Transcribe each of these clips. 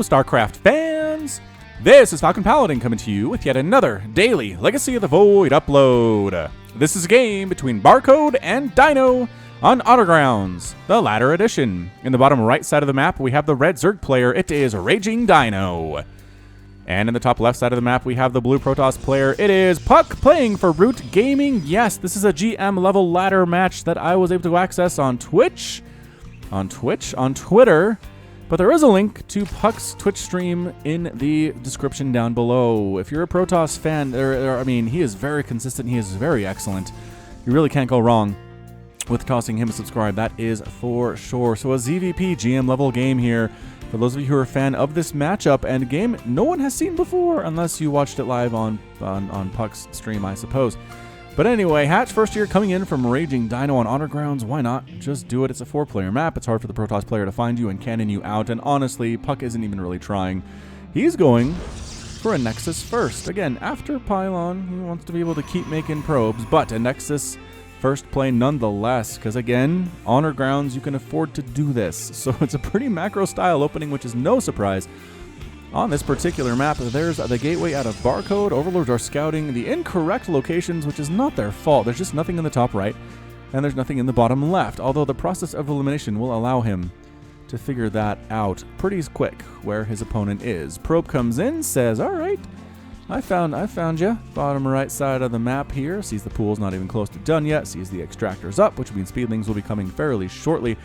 StarCraft fans! This is Falcon Paladin coming to you with yet another daily Legacy of the Void upload. This is a game between Barcode and Dino on Honorgrounds, the latter edition. In the bottom right side of the map, we have the red Zerg player. It is RagingDino. And in the top left side of the map, we have the blue Protoss player. It is puCK playing for Root Gaming. Yes, this is a GM level ladder match that I was able to access on Twitch, on Twitter. But there is a link to puCK's Twitch stream in the description down below. If you're a Protoss fan, I mean, he is very consistent. He is very excellent. You really can't go wrong with tossing him a subscribe. That is for sure. So a ZVP GM level game here. For those of you who are a fan of this matchup and a game no one has seen before, unless you watched it live on puCK's stream, I suppose. But anyway, Hatch first year coming in from RagingDino on Honorgrounds. Why not? Just do it. It's a 4-player map. It's hard for the Protoss player to find you and cannon you out. And honestly, puCK isn't even really trying. He's going for a Nexus first. Again, after Pylon, he wants to be able to keep making probes, but a Nexus first play nonetheless, because again, Honorgrounds, you can afford to do this. So it's a pretty macro style opening, which is no surprise. On this particular map, there's the gateway out of Barcode. Overlords are scouting the incorrect locations, which is not their fault. There's just nothing in the top right, and there's nothing in the bottom left, although the process of elimination will allow him to figure that out pretty quick, where his opponent is. Probe comes in, says, all right, I found you. Bottom right side of the map here. Sees the pool's not even close to done yet. Sees the extractors up, which means speedlings will be coming fairly shortly.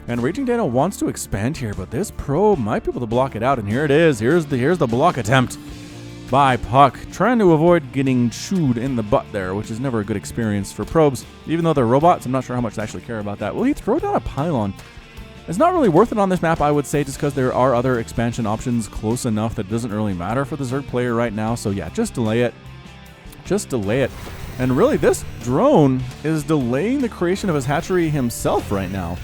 And RagingDino wants to expand here, but this probe might be able to block it out. And here it is. Here's the block attempt by puCK, trying to avoid getting chewed in the butt there, which is never a good experience for probes. Even though they're robots, I'm not sure how much they actually care about that. Will he throw down a pylon? It's not really worth it on this map, I would say, just because there are other expansion options close enough that it doesn't really matter for the Zerg player right now. So yeah, just delay it. Just delay it. And really, this drone is delaying the creation of his hatchery himself right now.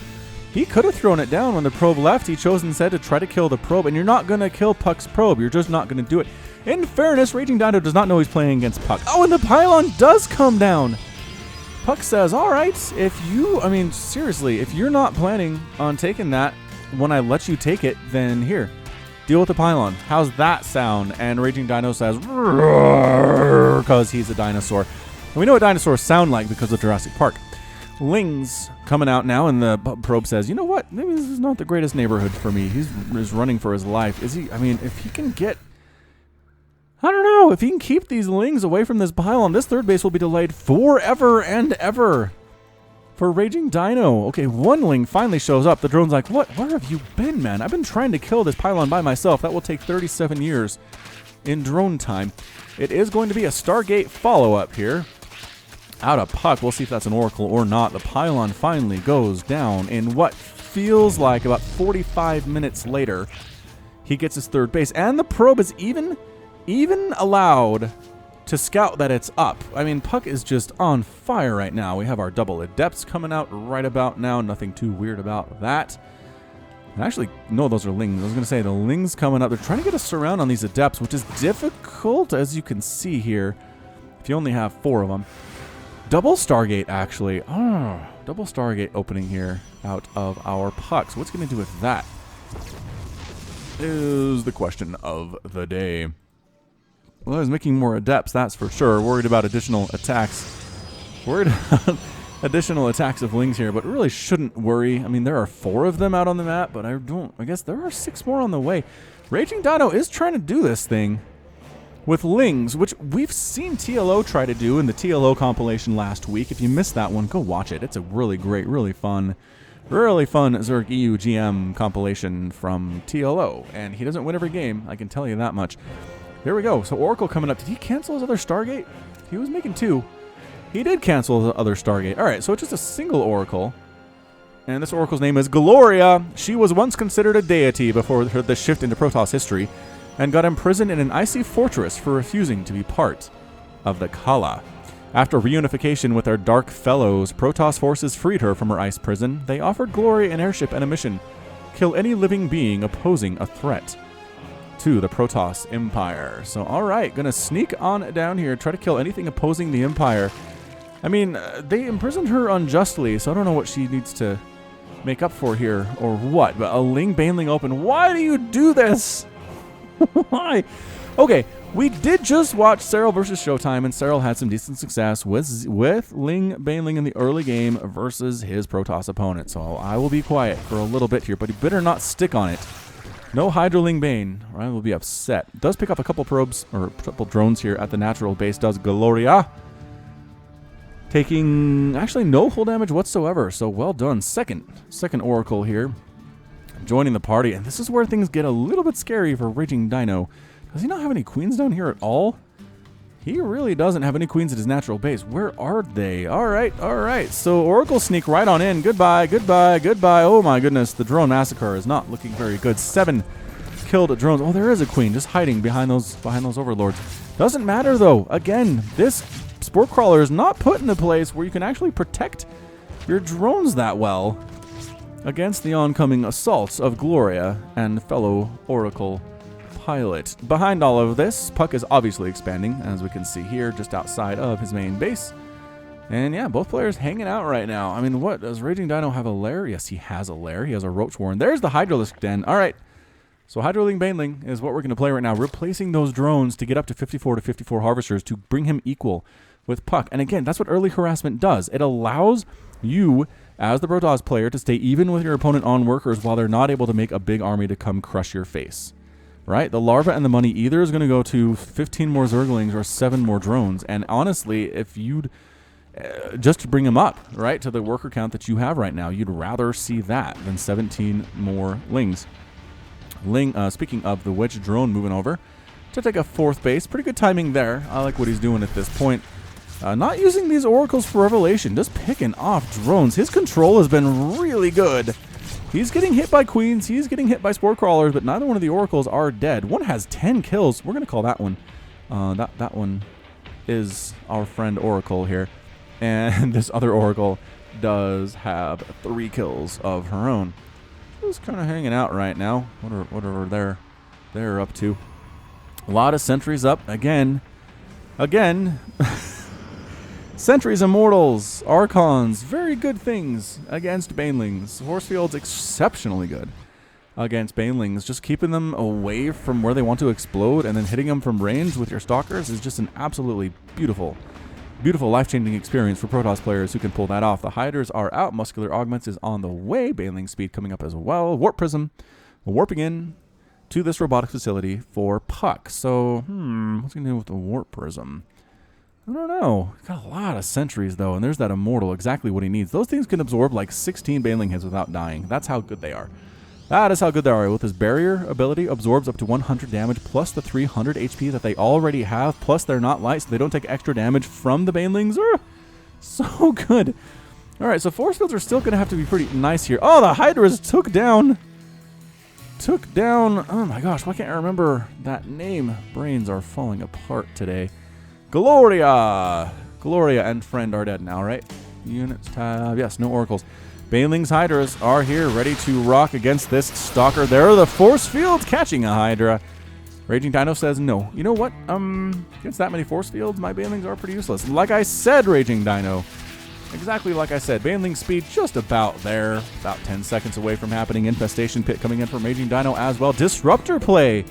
He could have thrown it down when the probe left. He chose instead to try to kill the probe, and you're not going to kill puCK's probe. You're just not going to do it. In fairness, RagingDino does not know he's playing against puCK. Oh, and the pylon does come down. puCK says, all right, seriously, if you're not planning on taking that when I let you take it, then here, deal with the pylon. How's that sound? And RagingDino says, because he's a dinosaur. And we know what dinosaurs sound like because of Jurassic Park. Ling's coming out now, and the probe says, you know what, maybe this is not the greatest neighborhood for me. He's running for his life. Is he? I mean, if he can get, I don't know, if he can keep these Lings away from this pylon, this third base will be delayed forever and ever for RagingDino. Okay, one Ling finally shows up. The drone's like, what? Where have you been, man? I've been trying to kill this pylon by myself. That will take 37 years in drone time. It is going to be a Stargate follow-up here. Out of puCK, we'll see if that's an Oracle or not. The pylon finally goes down in what feels like about 45 minutes later. He gets his third base, and the probe is even allowed to scout that it's up. I mean, puCK is just on fire right now. We have our double adepts coming out right about now. Nothing too weird about that. And actually, no, those are Lings. I was going to say, the Lings coming up. They're trying to get a surround on these adepts, which is difficult, as you can see here, if you only have 4 of them. Double Stargate, actually. Oh, double Stargate opening here out of our puCK. So what's going to do with that is the question of the day. Well, he's making more adepts, that's for sure. Worried about additional attacks. Worried about additional attacks of Lings here, but really shouldn't worry. I mean, there are 4 of them out on the map, but I guess there are 6 more on the way. RagingDino is trying to do this thing with Lings, which we've seen TLO try to do in the TLO compilation last week. If you missed that one, go watch it. It's a really great, really fun Zerg EU GM compilation from TLO. And he doesn't win every game, I can tell you that much. Here we go. So Oracle coming up. Did he cancel his other Stargate? He was making 2. He did cancel the other Stargate. All right, so it's just a single Oracle. And this Oracle's name is Gloria. She was once considered a deity before the shift into Protoss history, and got imprisoned in an icy fortress for refusing to be part of the Kala. After reunification with their Dark Fellows, Protoss forces freed her from her ice prison. They offered Glory an airship and a mission: kill any living being opposing a threat to the Protoss Empire. So, alright, gonna sneak on down here, try to kill anything opposing the Empire. I mean, they imprisoned her unjustly, so I don't know what she needs to make up for here or what, but a Ling Baneling open. Why do you do this? Why? Okay, we did just watch Serral versus Showtime, and Serral had some decent success with Ling Baneling in the early game versus his Protoss opponent. So I will be quiet for a little bit here, but he better not stick on it. No Hydra Ling Bane, or I will be upset. Does pick up a couple probes, or a couple drones here at the natural base, does Gloria. Taking actually no hull damage whatsoever, so well done. Second Oracle here, joining the party, and this is where things get a little bit scary for RagingDino. Does he not have any queens down here at all? He really doesn't have any queens at his natural base. Where are they? All right. So Oracle sneak right on in. Goodbye. Oh my goodness, the drone massacre is not looking very good. 7 killed drones. Oh, there is a queen just hiding behind those overlords. Doesn't matter though. Again, this Spore Crawler is not put in a place where you can actually protect your drones that well against the oncoming assaults of Gloria and fellow Oracle pilot. Behind all of this, puCK is obviously expanding, as we can see here, just outside of his main base. And yeah, both players hanging out right now. I mean, what? Does RagingDino have a lair? Yes, he has a lair. He has a Roach Warren. There's the Hydralisk Den. All right. So Hydraling Baneling is what we're going to play right now, replacing those drones to get up to 54 Harvesters to bring him equal with puCK. And again, that's what early harassment does. It allows you, as the Protoss player, to stay even with your opponent on workers while they're not able to make a big army to come crush your face. Right? The larva and the money either is going to go to 15 more Zerglings or 7 more drones. And honestly, if you'd just to bring them up, right, to the worker count that you have right now, you'd rather see that than 17 more Lings. Speaking of the Wedge drone moving over to take a 4th base. Pretty good timing there. I like what he's doing at this point. Not using these oracles for revelation, just picking off drones. His control has been really good. He's getting hit by queens, he's getting hit by spore crawlers, but neither one of the oracles are dead. One has 10 kills. We're going to call that one. That one is our friend Oracle here. And this other oracle does have 3 kills of her own. Just kind of hanging out right now. Whatever they're up to. A lot of sentries up again. Sentries, Immortals, Archons, very good things against Banelings. Horsefield's exceptionally good against Banelings. Just keeping them away from where they want to explode and then hitting them from range with your Stalkers is just an absolutely beautiful life-changing experience for Protoss players who can pull that off. The Hiders are out. Muscular Augments is on the way. Baneling Speed coming up as well. Warp Prism warping in to this robotic facility for puCK. So, what's he going to do with the Warp Prism? I don't know. He's got a lot of sentries, though, and there's that Immortal, exactly what he needs. Those things can absorb like 16 Baneling hits without dying. That's how good they are. That is how good they are. With his barrier ability, absorbs up to 100 damage, plus the 300 HP that they already have, plus they're not light, so they don't take extra damage from the Banelings. So good. All right, so force fields are still going to have to be pretty nice here. Oh, the Hydras took down, oh my gosh, why can't I remember that name? Brains are falling apart today. Gloria and friend are dead now, right? Units tab. Yes, no oracles. Banelings Hydras are here, ready to rock against this Stalker. There are the force fields catching a Hydra. RagingDino says no. You know what? Against that many force fields, my Banelings are pretty useless. Like I said, RagingDino. Exactly like I said. Baneling speed just about there. About 10 seconds away from happening. Infestation Pit coming in from RagingDino as well. Disruptor play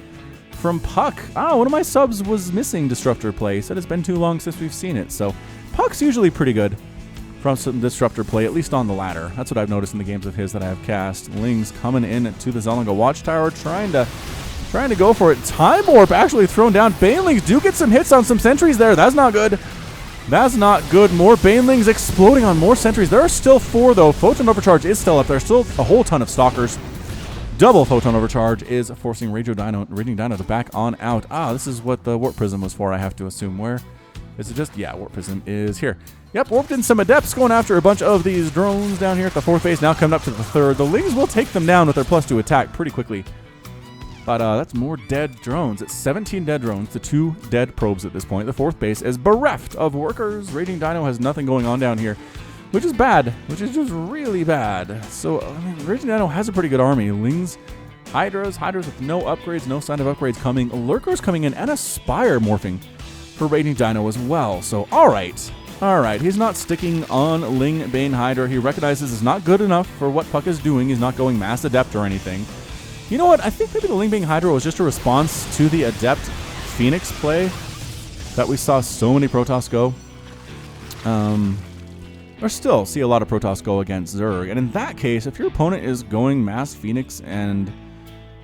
from puCK. Oh, one of my subs was missing Disruptor play. He said it's been too long since we've seen it. So puCK's usually pretty good from some Disruptor play, at least on the ladder. That's what I've noticed in the games of his that I have cast. Lings coming in to the Zelanga Watchtower, trying to go for it. Time Warp actually thrown down. Banelings do get some hits on some sentries there. That's not good. That's not good. More Banelings exploding on more sentries. There are still 4, though. Photon Overcharge is still up there. Still a whole ton of Stalkers. Double Photon Overcharge is forcing RagingDino to back on out. Ah, this is what the Warp Prism was for, I have to assume. Where is it? Just, yeah, Warp Prism is here. Yep, warped in some Adepts, going after a bunch of these drones down here at the 4th base. Now coming up to the 3rd. The Lings will take them down with their +2 attack pretty quickly. But that's more dead drones. It's 17 dead drones to 2 dead probes at this point. The 4th base is bereft of workers. RagingDino has nothing going on down here, which is bad, which is just really bad. So, I mean, RagingDino has a pretty good army. Lings, Hydras with no upgrades, no sign of upgrades coming. Lurkers coming in, and a Spire morphing for RagingDino as well. So, all right, he's not sticking on Ling Bane Hydra. He recognizes it's not good enough for what puCK is doing. He's not going Mass Adept or anything. You know what? I think maybe the Ling Bang Hydra was just a response to the Adept Phoenix play that we saw so many Protoss go. Or still see a lot of Protoss go against Zerg. And in that case, if your opponent is going Mass Phoenix and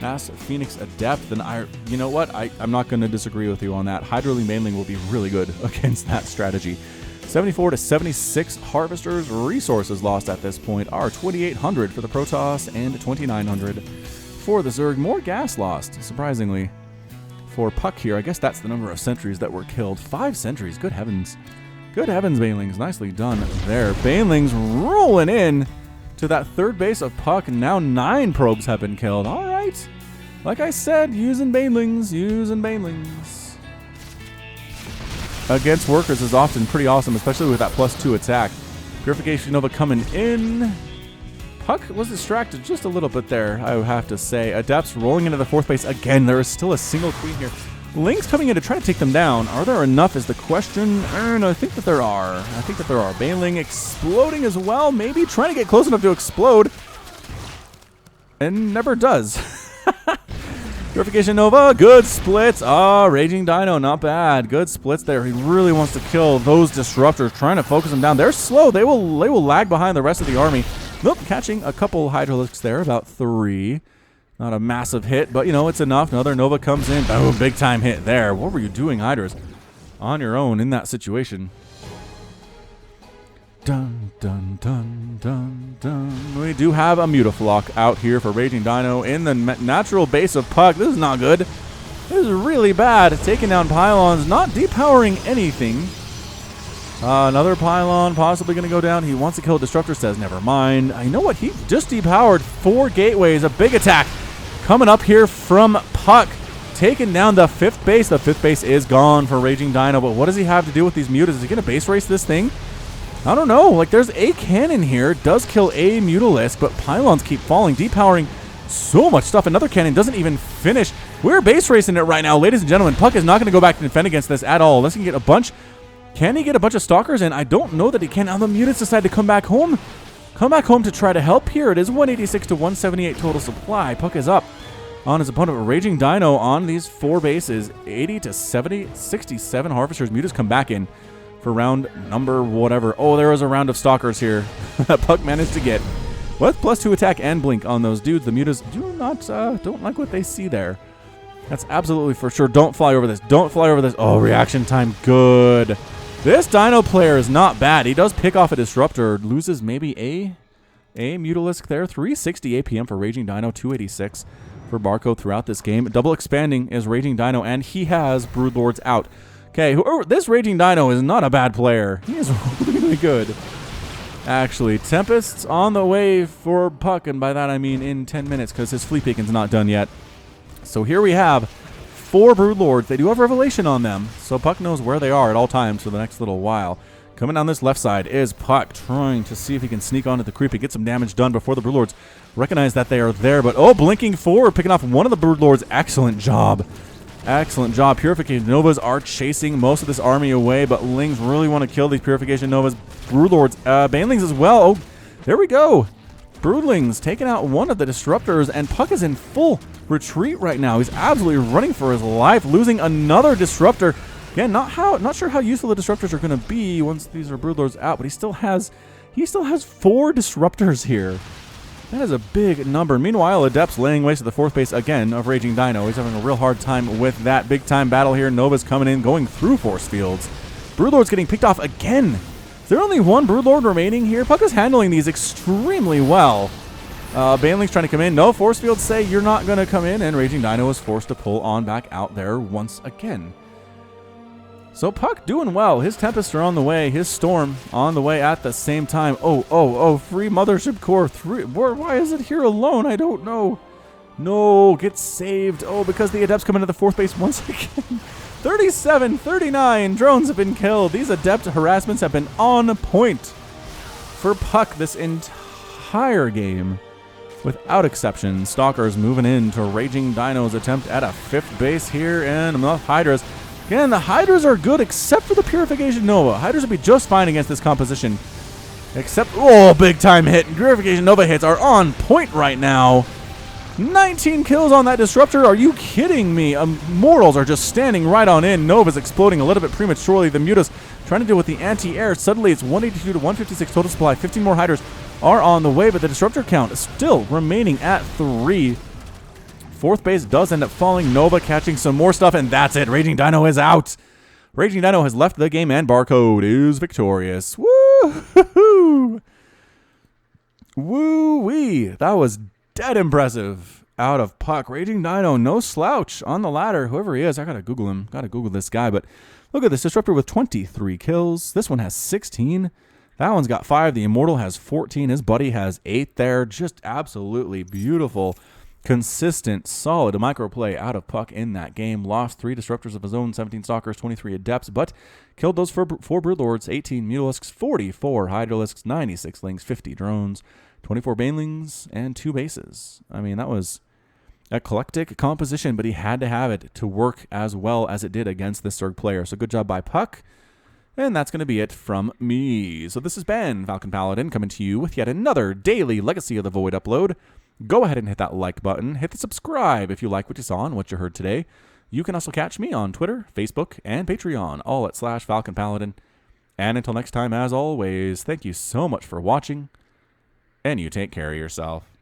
Mass Phoenix Adept, then you know what? I'm not going to disagree with you on that. Hydra Ling Bang will be really good against that strategy. 74 to 76 Harvesters. Resources lost at this point are 2,800 for the Protoss and 2,900 for the Zerg. More gas lost, surprisingly, for puCK here. I guess that's the number of sentries that were killed. 5 sentries. Good heavens. Good heavens, Banelings. Nicely done there. Banelings rolling in to that third base of puCK. Now 9 probes have been killed. All right. Like I said, using Banelings. Against workers is often pretty awesome, especially with that +2 attack. Purification Nova coming in. puCK was distracted just a little bit there, I would have to say. Adepts rolling into the 4th base again. There is still a single queen here. Lings coming in to try to take them down. Are there enough is the question. And I think that there are. Baneling exploding as well. Maybe trying to get close enough to explode. And never does. Purification Nova, good splits. RagingDino, not bad. Good splits there. He really wants to kill those disruptors, trying to focus them down. They're slow. They will lag behind the rest of the army. Nope, catching a couple Hydralisks there, about 3. Not a massive hit, but you know, it's enough. Another Nova comes in. Boom, big time hit there. What were you doing, Hydras? On your own in that situation. Dun, dun, dun, dun, dun. We do have a Mutaflock out here for RagingDino in the natural base of puCK. This is not good. This is really bad. Taking down pylons, not depowering anything. Another pylon possibly going to go down. He wants to kill a disruptor, says never mind. I know what, he just depowered 4 gateways. A big attack coming up here from puCK. Taking down the 5th base. The 5th base is gone for RagingDino, but what does he have to do with these mutas? Is he going to base race this thing? I don't know. Like, there's a cannon here. Does kill a Mutalisk, but pylons keep falling, depowering so much stuff. Another cannon doesn't even finish. We're base racing it right now, ladies and gentlemen. puCK is not going to go back to defend against this at all. Unless he can get a bunch. Can he get a bunch of stalkers in? I don't know that he can. Now the mutants decide to come back home. Come back home to try to help here. It is 186 to 178 total supply. puCK is up on his opponent. RagingDino on these 4 bases. 80 to 70, 67 Harvesters. Mutas come back in for round number whatever. Oh, there was a round of stalkers here that puCK managed to get. With +2 attack and blink on those dudes, the mutas don't like what they see there. That's absolutely for sure. Don't fly over this. Don't fly over this. Oh, reaction time. Good. This Dino player is not bad. He does pick off a disruptor. Loses maybe a Mutalisk there. 360 APM for RagingDino. 286 for Barcode throughout this game. Double expanding is RagingDino, and he has Broodlords out. Okay, this RagingDino is not a bad player. He is really good. Actually, Tempest's on the way for puCK, and by that I mean in 10 minutes, because his Fleet Beacon's not done yet. So here we have 4 Broodlords. They do have Revelation on them, so puCK knows where they are at all times for the next little while. Coming down this left side is puCK, trying to see if he can sneak onto the creep and get some damage done before the Broodlords recognize that they are there. But, oh, blinking forward, picking off one of the Broodlords. Excellent job. Excellent job. Purification Novas are chasing most of this army away, but Lings really want to kill these Purification Novas. Broodlords, Banelings as well. Oh, there we go. Broodlings taking out one of the disruptors, and puCK is in full retreat right now. He's absolutely running for his life, losing another disruptor. Again, not sure how useful the disruptors are going to be once these are Broodlords out, but he still has 4 disruptors here. That is a big number. Meanwhile, Adept's laying waste to the 4th base again of RagingDino. He's having a real hard time with that big-time battle here. Nova's coming in, going through force fields. Broodlord's getting picked off again. Is there only 1 Broodlord remaining here? puCK is handling these extremely well. Baneling's trying to come in. No, force fields say you're not going to come in, and RagingDino is forced to pull on back out there once again. So puCK doing well. His Tempests are on the way. His Storm on the way at the same time. Oh, free Mothership Core 3. Why is it here alone? I don't know. No, get saved. Oh, because the Adepts come into the 4th base once again. 37, 39 drones have been killed. These Adept harassments have been on point for puCK this entire game. Without exception, Stalkers moving in to RagingDino's attempt at a 5th base here, and enough Hydras. Again, the Hydras are good except for the Purification Nova. Hydras would be just fine against this composition. Except, oh, big time hit. Purification Nova hits are on point right now. 19 kills on that Disruptor. Are you kidding me? Immortals are just standing right on in. Nova's exploding a little bit prematurely. The Mutas trying to deal with the anti-air. Suddenly it's 182 to 156 total supply. 15 more Hydras are on the way, but the Disruptor count is still remaining at 3. Fourth base does end up falling. Nova catching some more stuff, and that's it. Raging Dino is out. Raging Dino has left the game, and Barcode is victorious. Woo! Woo-wee. That was dead impressive out of puCK. Raging Dino, no slouch on the ladder. Whoever he is, I gotta Google him. Gotta Google this guy, but look at this Disruptor with 23 kills. This one has 16. That one's got 5. The Immortal has 14. His buddy has 8 there. Just absolutely beautiful, consistent, solid microplay out of puCK in that game. Lost 3 Disruptors of his own, 17 Stalkers, 23 Adepts, but killed those 4 Broodlords, 18 Mutalisks, 44 Hydralisks, 96 Lings, 50 Drones, 24 Banelings, and 2 bases. I mean, that was eclectic composition, but he had to have it to work as well as it did against this Zerg player. So good job by puCK. And that's going to be it from me. So this has been Falcon Paladin coming to you with yet another daily Legacy of the Void upload. Go ahead and hit that like button. Hit the subscribe if you like what you saw and what you heard today. You can also catch me on Twitter, Facebook, and Patreon, all at /Falcon Paladin. And until next time, as always, thank you so much for watching, and you take care of yourself.